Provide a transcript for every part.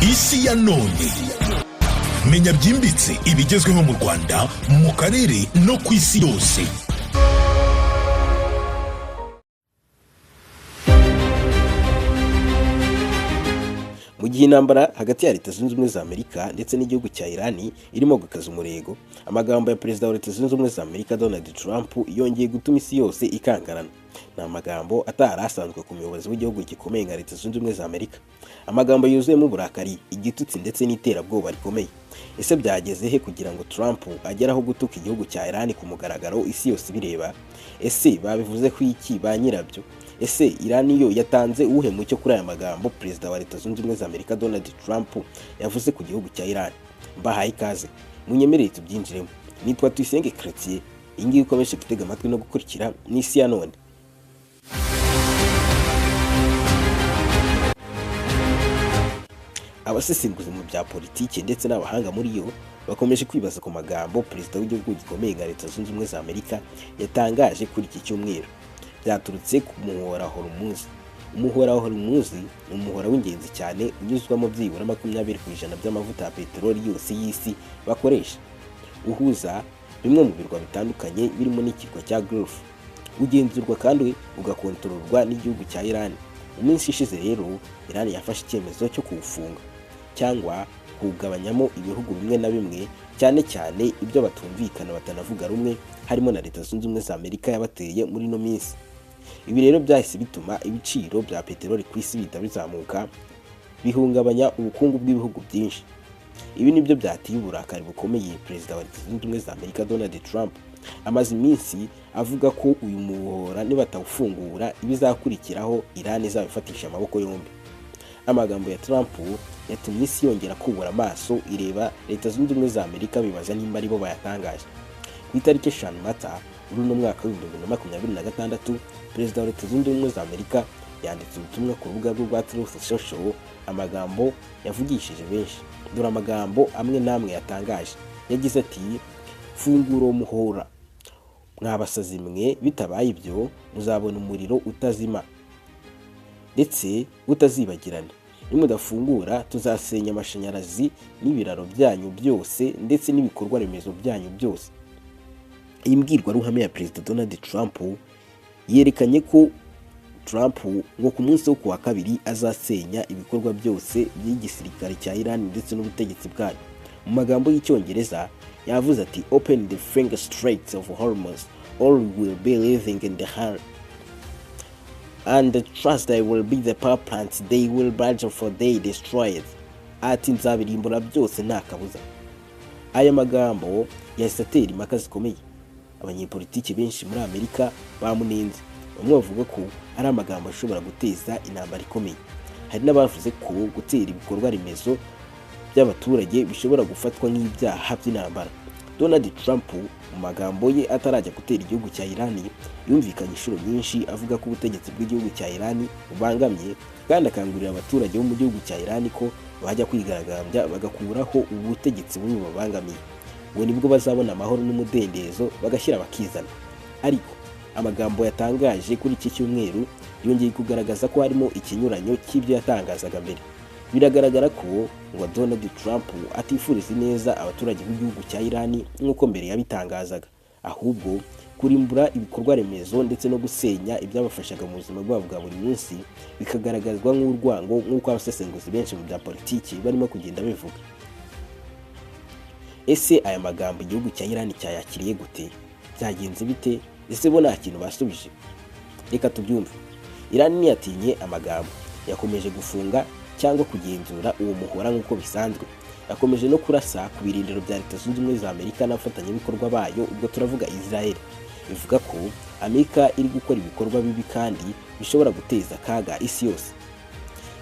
isi ya none. Menya byimbitse ibigezweho mu Rwanda, mu karere no ku isi yose. Mu gihe intambara hagati ya Leta Zunze Ubumwe za Amerika ndetse n'igihugu cya Iran irimo gukaza umurego, amagambo ya Perezida wa Leta Zunze Ubumwe za Amerika Donald Trump yongeye gutuma isi yose ikangarana. Ni amagambo atari asanzwe ku muyobozi w'igihugu gikomeye nka Leta Zunze Ubumwe za Amerika. Amagambo yuzuyemo uburakari, igitutsi ndetse n'iterabwoba rikomeye. Ese byageze he kugira ngo Trump ageraho gutuka igihugu cya Iran ku mugaragaro isi yose bireba? Ese babivuze ko iki ba nyirabyo? Ese Iran yo yatanze uwuhe mucyo kuri aya magambo Perezida wa Leta Zunze Ubumwe za Amerika Donald Trump yavuze ku gihugu cya Iran? Mbahaye ikaze, munyemerere tubyinjiremo. Nitwa Tuyisenge Chrétien, ingiye ukomeje gutega amatwi no gukurikira n'isi ya none. Abasesenguzi mu bya politike ndetse n'abahanga muri yo bakomeje kwibaza ku magambo Perezida w'igihugu gikomeye nka Leta Zunze Ubumwe za Amerika yatangaje kuri iki cyumweru. Byaturutse ku muhora Hormuz. Umuhora wa Hormuz ni umuhora w'ingenzi cyane unyuzwamo byibura 20% by'amavuta ya peteroli yose y'isi bakoresha. Uhuza bimwe mu birwa bitandukanye birimo n'ikirwa cya Gulf. Ugenzurwa kandi ugakontororwa n'igihugu cya Iran. Mu minsi ishize rero Iran yafashe icyemezo cyo kuwufunga cyangwa kugabanyamo ibihugu bimwe na bimwe, cyane cyane ibyo batumvikana batanavuga rumwe, harimo na Leta Zunze Ubumwe za Amerika yabateye muri no minsi. Ibi rero byahise bituma ibiciro bya peteroli ku isi bizamuka, bihungabanya ubukungu bw'ibihugu byinshi. Ibi nibyo byateye uburakari bukomeye Perezida wa Leta Zunze Ubumwe za Amerika Donald Trump. Amaze iminsi avuga ko uyu muhora nibatawufungura ibizakurikiraho Iran izabifatisha amaboko yombi. Amagambo ya Trump yatumye isi yongera kubura amaso ireba Leta Zunze Ubumwe za Amerika, bibaza nimba ari bo bayatangaje. Ku itariki 5 Mata mu mwaka wa 2026, Perezida wa Leta Zunze Ubumwe za Amerika yanditse ubutumwa ku rubuga rwa Truth Social. Amagambo yavugishije benshi. Dore amagambo amwe namwe yatangaje. Yagize ati: fungura umuhora, mwabasazi mwe, bitabaye ibyo muzabona umuriro utazima ndetse utazibagirana. Nimudafungura tuzasenya amashanyarazi n'ibiraro byanyu byose ndetse n'ibikorwa remezo byanyu byose. Iyi mbwirwaruhame ya Perezida Donald Trump yerekanye ko Trump ngo ku munsi wo kuwa kabiri azasenya ibikorwa byose by'igisirikare cya Iran ndetse n'ubutegetsi bwayo. Mu magambo y'icyongereza yavuze ati: open the finger straits of Hormuz, all will be living in the heart, and the trust they will be the power plants they will burn for they destroyed. Ati nzabirimbura byose nta kabuza. Aya magambo yahise atera impaka zikomeye. Abanyepolitiki benshi muri Amerika bamunenze. Bamwe bavuga ko ari amagambo ashobora guteza intambara ikomeye. Hari n'abavuze ko gutera ibikorwa remezo by'abaturage bishobora gufatwa nk'ibyaha by'intambara. Donald Trump mu magambo ye atarajya gutera igihugu cya Iran yumvikanye inshuro nyinshi avuga ko ubutegetsi bw'igihugu cya Iran bubangamye, kandi akangurira abaturage bo mu gihugu cya Iran ko bajya kwigaragambya bagakuraho ubutegetsi bubi babangamiye. Ngo nibwo bazabona amahoro n'umudendezo bagashyira bakizana. Ariko amagambo yatangaje kuri iki cyumweru yongeye kugaragaza ko harimo ikinyuranyo cy'ibyo yatangazaga mbere. Biragaragara ko ngo Donald Trump atifuriza neza abaturage b'igihugu cya Iran nk'uko mbere yabitangazaga, ahubwo kurimbura ibikorwa remezo ndetse no gusenya ibyabafashaga mu buzima bwabo bwa buri munsi bikagaragazwa nk'urwango, nk'uko abasesenguzi benshi mu bya politiki barimo kugenda bivuga. Ese aya magambo igihugu cya Iran cyayakiriye gute? Byagenze bite? Ese bo nta kintu basubije? Reka tubyumve. Iran ntiyatinye amagambo, yakomeje gufunga cyangwa kugenzura uwo muhora nk'uko bisanzwe. Yakomeje no kurasa ku birindiro bya Leta Zunze Ubumwe za Amerika n'abafatanyabikorwa bayo, ubwo turavuga Israel. Bivuga ko Amerika iri gukora ibikorwa bibi kandi bishobora guteza akaga isi yose.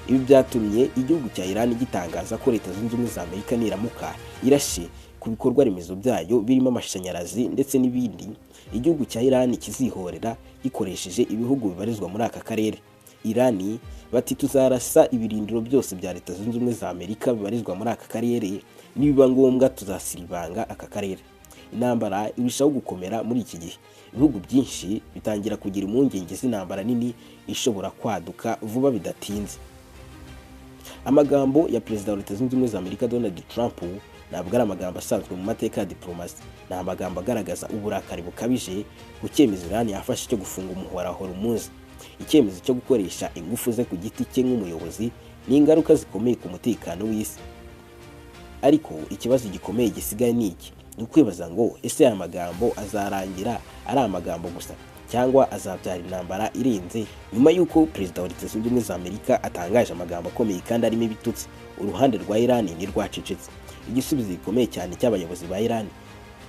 Ibi byatumye igihugu cya Iran gitangaza ko Leta Zunze Ubumwe za Amerika niramuka irashe ku bikorwa remezo byayo birimo amashanyarazi ndetse n'ibindi, igihugu cya Iran kizihorera gikoresheje ibihugu bibarizwa muri aka karere. Iran bati tuzarasa ibirindiro byose bya Leta Zunze Ubumwe za Amerika bibarizwa muri aka karere, nibiba ngombwa tuzasiribanga aka karere. Intambara irushaho gukomera muri iki gihe. Ibihugu byinshi bitangira kugira impungenge z'intambara nini ishobora kwaduka vuba bidatinze. Amagambo ya perezida wa Leta Zunze Ubumwe za Amerika Donald Trump ntabwo ari amagambo asanzwe mu mateka ya diplomasi. Ni amagambo agaragaza uburakari bukabije ku cyemezo Iran yafashe cyo gufunga umuhora wa Hormuz. Icyemezo cyo gukoresha ingufu ze ku giti cye nk'umuyobozi ni ingaruka zikomeye ku mutekano w'isi. Ariko ikibazo gikomeye gisigaye ni iki: ni ukwibaza ngo ese aya magambo azarangira ari amagambo gusa cyangwa azabyara intambara irenze nyuma y'uko perezida wa Leta Zunze Ubumwe za Amerika atangaje amagambo akomeye kandi arimo ibitutsi. Uruhande rwa Iran ni rwacecetse. Igisubizo gikomeye cyane cy'abayobozi ba Iran.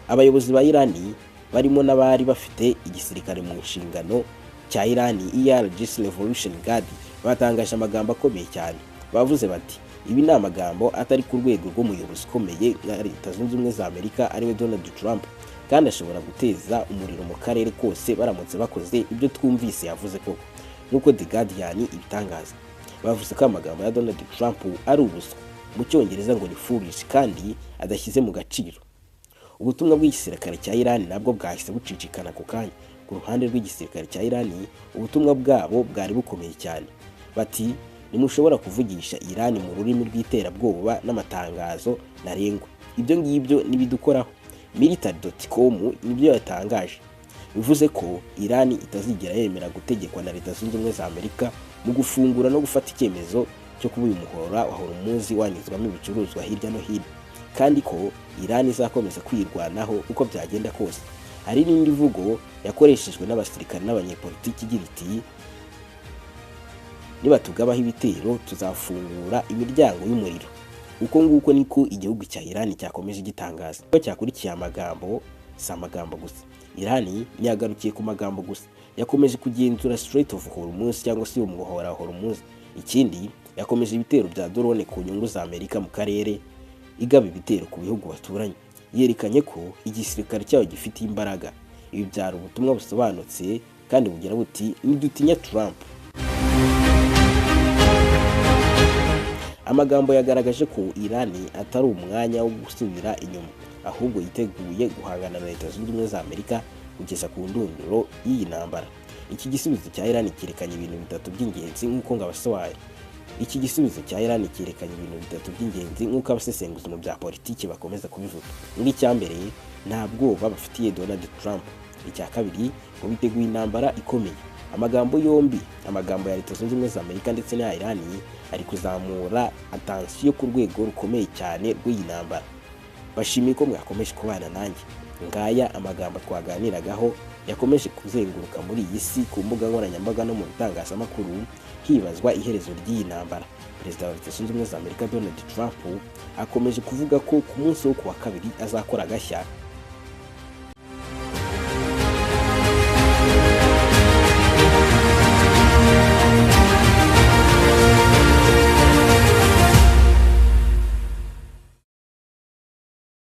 Abayobozi ba Iran barimo n'abari bafite igisirikare mu nshingano cya Iran ERGC Revolution Guard batangaje amagambo akomeye cyane. Bavuze bati ibi ni amagambo atari ku rwego rw'umuyobozi ukomeye nka Leta Zunze Ubumwe za Amerika ariwe Donald Trump, kandi ashobora guteza umuriro mu karere kose baramutse bakoze ibyo twumvise yavuze koko. Nk'uko The Guardian ibitangaza, bavuze ko amagambo ya Donald Trump ari ubuswa, mu cyongereza ngo ni foolish, kandi adashyize mu gaciro. Ubutumwa bw'igisirikare cya Iran nabwo bwahise bucicikana ku kanya. Ku ruhande rw'igisirikare cya Iran, ubutumwa bwabo bwari bukomeye cyane. Bati ntimushobora kuvugisha Iran mu rurimi rw'iterabwoba n'amatangazo ntarengwa. Ibyo ngibyo nibidukoraho. Military.com nibyo yatangaje, bivuze ko Iran itazigera yemera gutegekwa na Leta Zunze Ubumwe za Amerika mu gufungura no gufata icyemezo cyo kuba uyu muhora wa Hormuz wanyuzwamo ibicuruzwa hirya no hino, kandi ko Iran izakomeza kwirwanaho uko byagenda kose. Hari n'indi mvugo yakoreshejwe n'abasirikare n'abanyepolitiki igira iti nibatugabaho ibitero tuzafungura imiryango y'umuriro. Uko nguko niko igihugu cya Iran cyakomeje gitangaza. Ko cyakurikiye amagambo, si amagambo gusa. Iran ntiyagarukiye ku magambo gusa, yakomeje kugenzura Strait of Hormuz cyangwa se umuhora wa Hormuz. Ikindi, yakomeje ibitero bya drone ku nyungu za Amerika mu karere, igaba ibitero ku bihugu baturanye. Yerekanye ko igisirikare cyayo gifite imbaraga. Ibi byari ubutumwa busobanutse kandi bugira buti nidutinya Trump. Amagambo yagaragaje ko Iran atari umwanya wo gusubira inyuma, ahubwo yiteguye guhangana na Leta Zunze Ubumwe za Amerika kugeza ku ndunduro y'iyi ntambara. Iki gisubizo cya Iran cyerekanye ibintu bitatu by'ingenzi nk'uko ngabasobaye. Iki gisubizo cya Iran cyerekanye ibintu bitatu by'ingenzi nk'uko abasesenguzi mu bya politiki bakomeza kubivuga. Icya mbere, nta bwoba bafitiye Donald Trump. Icya kabiri, ngo biteguye intambara ikomeye. Amagambo yombi, amagambo ya Leta Zunze Ubumwe za Amerika ndetse na Iran, ari kuzamura atansiyo ku rwego rukomeye cyane rw'iyi ntambara. Bashimiye ko mwakomeje kubana nanjye. Ngaya amagambo twaganiragaho yakomeje kuzenguruka muri iyi si ku mbuga nkoranyambaga no mu bitangazamakuru, hibazwa iherezo ry'iyi ntambara. Perezida wa Leta Zunze Ubumwe za Amerika Donald Trump akomeje kuvuga ko ku munsi wo kuwa kabiri azakora agashya